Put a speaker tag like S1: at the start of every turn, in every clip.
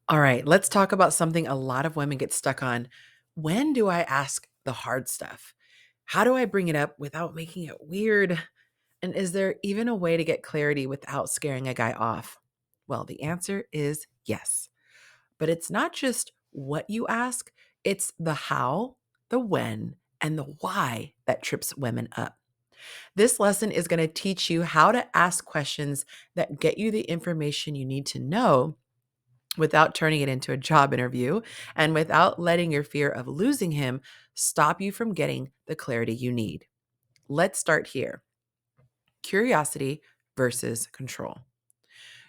S1: All right, let's talk about something a lot of women get stuck on. When do I ask the hard stuff? How do I bring it up without making it weird? And is there even a way to get clarity without scaring a guy off? Well, the answer is yes. But it's not just what you ask, it's the how, the when, and the why that trips women up. This lesson is going to teach you how to ask questions that get you the information you need to know without turning it into a job interview and without letting your fear of losing him stop you from getting the clarity you need. Let's start here. Curiosity versus control.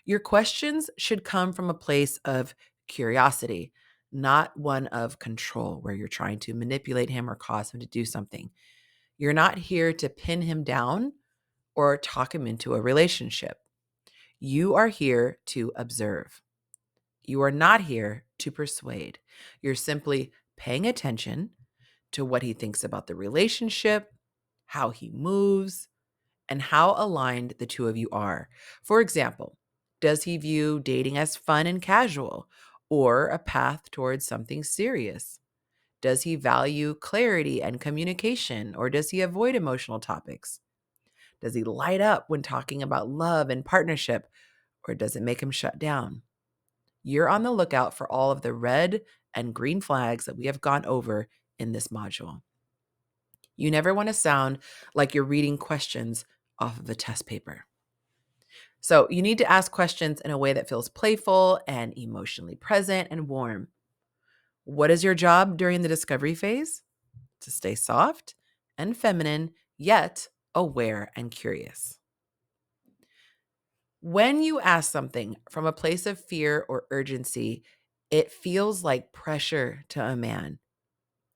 S1: Your questions should come from a place of curiosity, not one of control where you're trying to manipulate him or cause him to do something. You're not here to pin him down or talk him into a relationship. You are here to observe. You are not here to persuade. You're simply paying attention to what he thinks about the relationship, how he moves, and how aligned the two of you are. For example, does he view dating as fun and casual or a path towards something serious? Does he value clarity and communication or does he avoid emotional topics? Does he light up when talking about love and partnership or does it make him shut down? You're on the lookout for all of the red and green flags that we have gone over in this module. You never want to sound like you're reading questions off of a test paper. So you need to ask questions in a way that feels playful and emotionally present and warm. What is your job during the discovery phase? To stay soft and feminine, yet aware and curious. When you ask something from a place of fear or urgency, it feels like pressure to a man.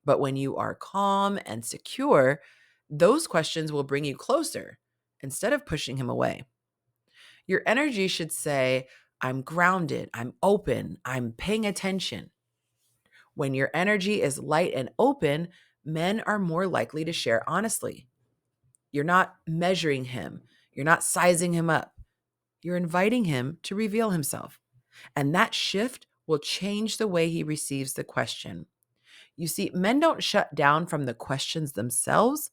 S1: But when you are calm and secure, those questions will bring you closer instead of pushing him away. Your energy should say, I'm grounded, I'm open, I'm paying attention. When your energy is light and open, men are more likely to share honestly. You're not measuring him, you're not sizing him up, you're inviting him to reveal himself. And that shift will change the way he receives the question. You see, men don't shut down from the questions themselves.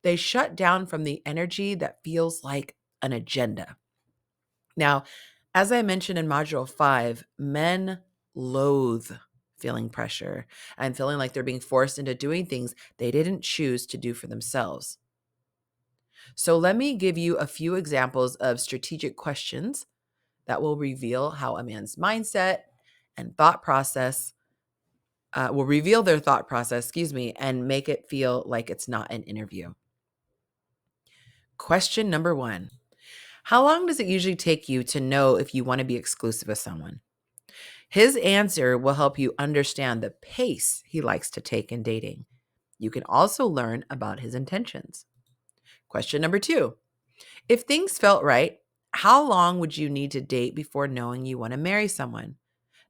S1: They shut down from the energy that feels like an agenda. Now, as I mentioned in Module 5, men loathe feeling pressure and feeling like they're being forced into doing things they didn't choose to do for themselves. So, let me give you a few examples of strategic questions that will reveal how a man's mindset and thought process will reveal their thought process, and make it feel like it's not an interview. Question number 1. How long does it usually take you to know if you want to be exclusive with someone? His answer will help you understand the pace he likes to take in dating. You can also learn about his intentions. Question number 2. If things felt right, how long would you need to date before knowing you want to marry someone?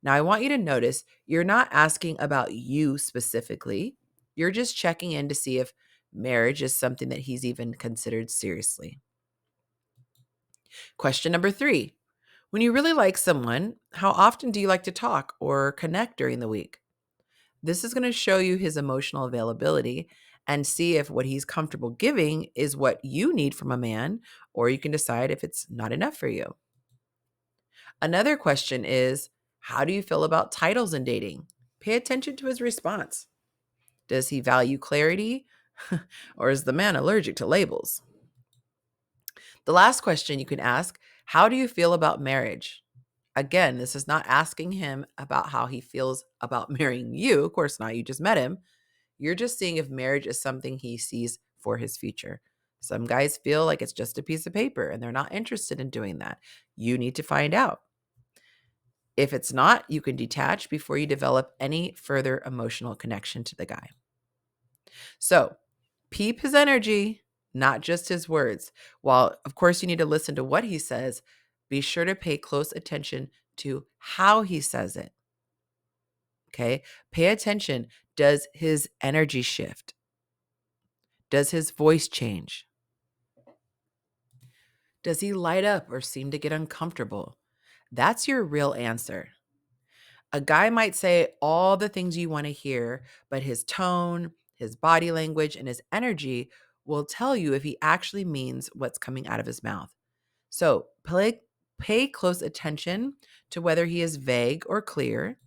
S1: Now, I want you to notice you're not asking about you specifically. You're just checking in to see if marriage is something that he's even considered seriously. Question number 3. When you really like someone, how often do you like to talk or connect during the week? This is going to show you his emotional availability and see if what he's comfortable giving is what you need from a man, or you can decide if it's not enough for you. Another question is, how do you feel about titles in dating? Pay attention to his response. Does he value clarity or is the man allergic to labels? The last question you can ask, how do you feel about marriage? Again, this is not asking him about how he feels about marrying you. Of course not. You just met him. You're just seeing if marriage is something he sees for his future. Some guys feel like it's just a piece of paper and they're not interested in doing that. You need to find out. If it's not, you can detach before you develop any further emotional connection to the guy. So, peep his energy, not just his words. While, of course, you need to listen to what he says, be sure to pay close attention to how he says it. Okay? Pay attention. Does his energy shift? Does his voice change? Does he light up or seem to get uncomfortable? That's your real answer. A guy might say all the things you want to hear, but his tone, his body language, and his energy will tell you if he actually means what's coming out of his mouth. So pay close attention to whether he is vague or clear,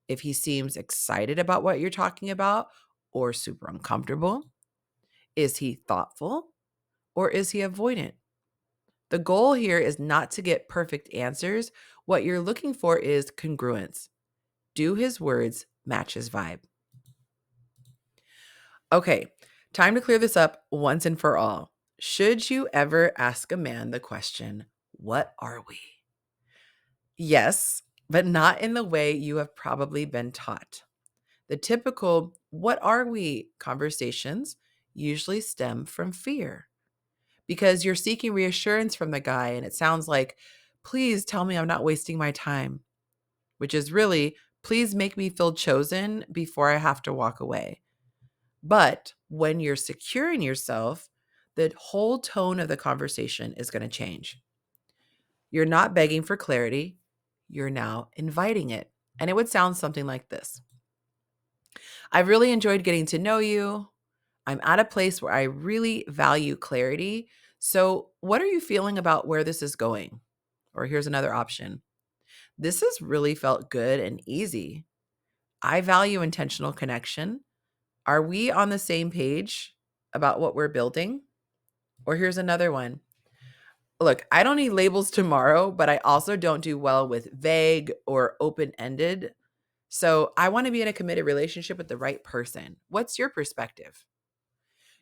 S1: if he seems excited about what you're talking about or super uncomfortable. Is he thoughtful or is he avoidant? The goal here is not to get perfect answers. What you're looking for is congruence. Do his words match his vibe? Okay, time to clear this up once and for all. Should you ever ask a man the question, "What are we?" Yes, but not in the way you have probably been taught. The typical "what are we" conversations usually stem from fear because you're seeking reassurance from the guy, and it sounds like, "Please tell me I'm not wasting my time," which is really, "Please make me feel chosen before I have to walk away." But when you're secure in yourself, the whole tone of the conversation is going to change. You're not begging for clarity, you're now inviting it. And it would sound something like this: "I've really enjoyed getting to know you. I'm at a place where I really value clarity. So, what are you feeling about where this is going?" Or here's another option: "This has really felt good and easy. I value intentional connection. Are we on the same page about what we're building?" Or here's another one: "Look, I don't need labels tomorrow, but I also don't do well with vague or open ended. So I want to be in a committed relationship with the right person. What's your perspective?"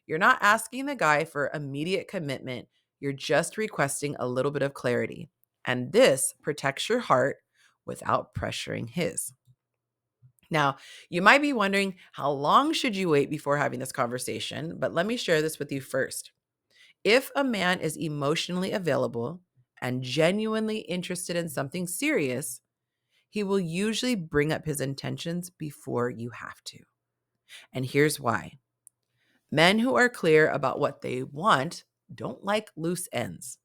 S1: You're not asking the guy for immediate commitment. You're just requesting a little bit of clarity. And this protects your heart without pressuring his. Now, you might be wondering, how long should you wait before having this conversation? But let me share this with you first. If a man is emotionally available and genuinely interested in something serious, he will usually bring up his intentions before you have to. And here's why. Men who are clear about what they want don't like loose ends.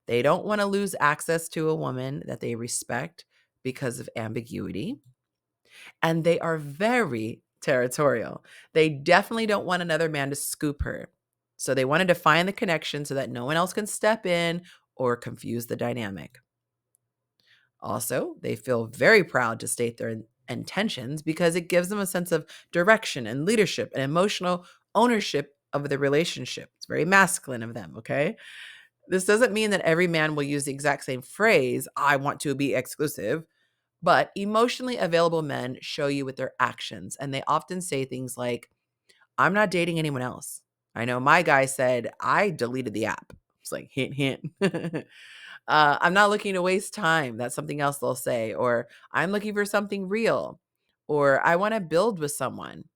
S1: They don't want to lose access to a woman that they respect because of ambiguity. And they are very territorial. They definitely don't want another man to scoop her. So they want to define the connection so that no one else can step in or confuse the dynamic. Also, they feel very proud to state their intentions because it gives them a sense of direction and leadership and emotional ownership of the relationship. It's very masculine of them, okay? This doesn't mean that every man will use the exact same phrase, "I want to be exclusive," but emotionally available men show you with their actions, and they often say things like, "I'm not dating anyone else. I know my guy said I deleted the app." It's like, hint, hint. "I'm not looking to waste time." That's something else they'll say. Or, "I'm looking for something real." Or, "I want to build with someone."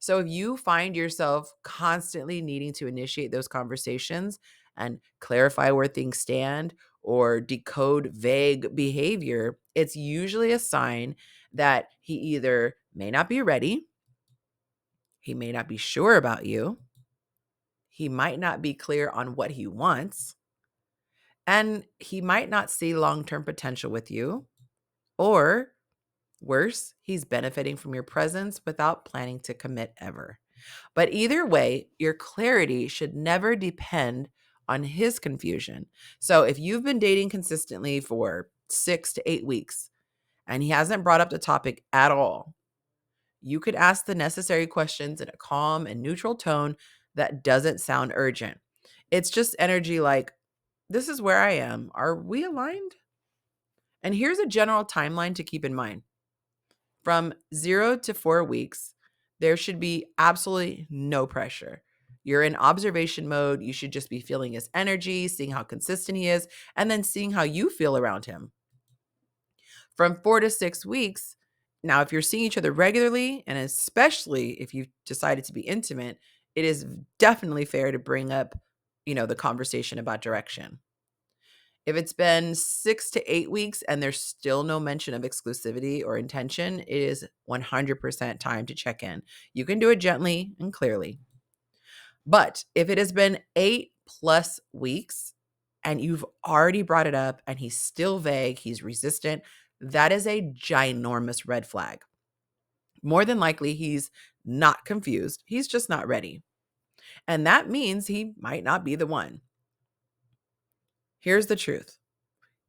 S1: So if you find yourself constantly needing to initiate those conversations and clarify where things stand or decode vague behavior, it's usually a sign that he either may not be ready, he may not be sure about you, he might not be clear on what he wants, and he might not see long-term potential with you, or worse, he's benefiting from your presence without planning to commit ever. But either way, your clarity should never depend on his confusion. So if you've been dating consistently for 6 to 8 weeks and he hasn't brought up the topic at all, you could ask the necessary questions in a calm and neutral tone that doesn't sound urgent. It's just energy like, "This is where I am. Are we aligned?" And here's a general timeline to keep in mind. From 0 to 4 weeks, there should be absolutely no pressure. You're in observation mode. You should just be feeling his energy, seeing how consistent he is, and then seeing how you feel around him. From 4 to 6 weeks, now, if you're seeing each other regularly, and especially if you decided to be intimate, it is definitely fair to bring up, the conversation about direction. If it's been 6 to 8 weeks and there's still no mention of exclusivity or intention, it is 100% time to check in. You can do it gently and clearly. But if it has been 8+ weeks and you've already brought it up and he's still vague, he's resistant, that is a ginormous red flag. More than likely, he's not confused. He's just not ready. And that means he might not be the one. Here's the truth.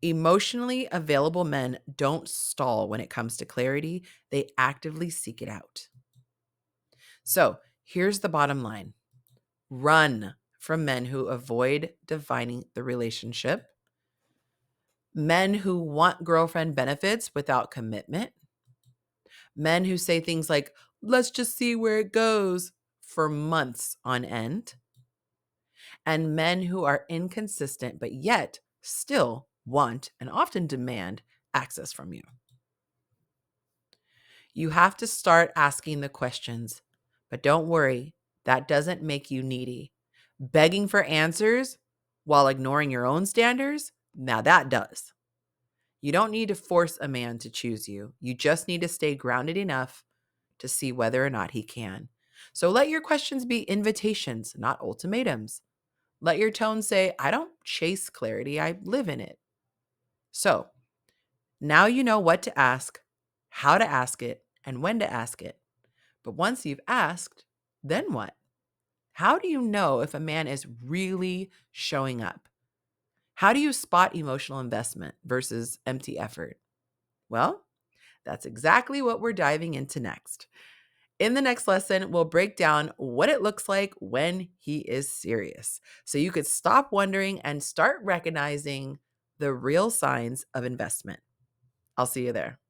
S1: Emotionally available men don't stall when it comes to clarity. They actively seek it out. So here's the bottom line. Run from men who avoid defining the relationship, men who want girlfriend benefits without commitment, men who say things like, let's just see where it goes for months on end, and men who are inconsistent but yet still want and often demand access from you. You have to start asking the questions, but don't worry, that doesn't make you needy. Begging for answers while ignoring your own standards, now that does. You don't need to force a man to choose you. You just need to stay grounded enough to see whether or not he can. So let your questions be invitations, not ultimatums. Let your tone say, I don't chase clarity, I live in it. So now you know what to ask, how to ask it, and when to ask it. But once you've asked, then what? How do you know if a man is really showing up? How do you spot emotional investment versus empty effort? Well, that's exactly what we're diving into next. In the next lesson, we'll break down what it looks like when he is serious, so you could stop wondering and start recognizing the real signs of investment. I'll see you there.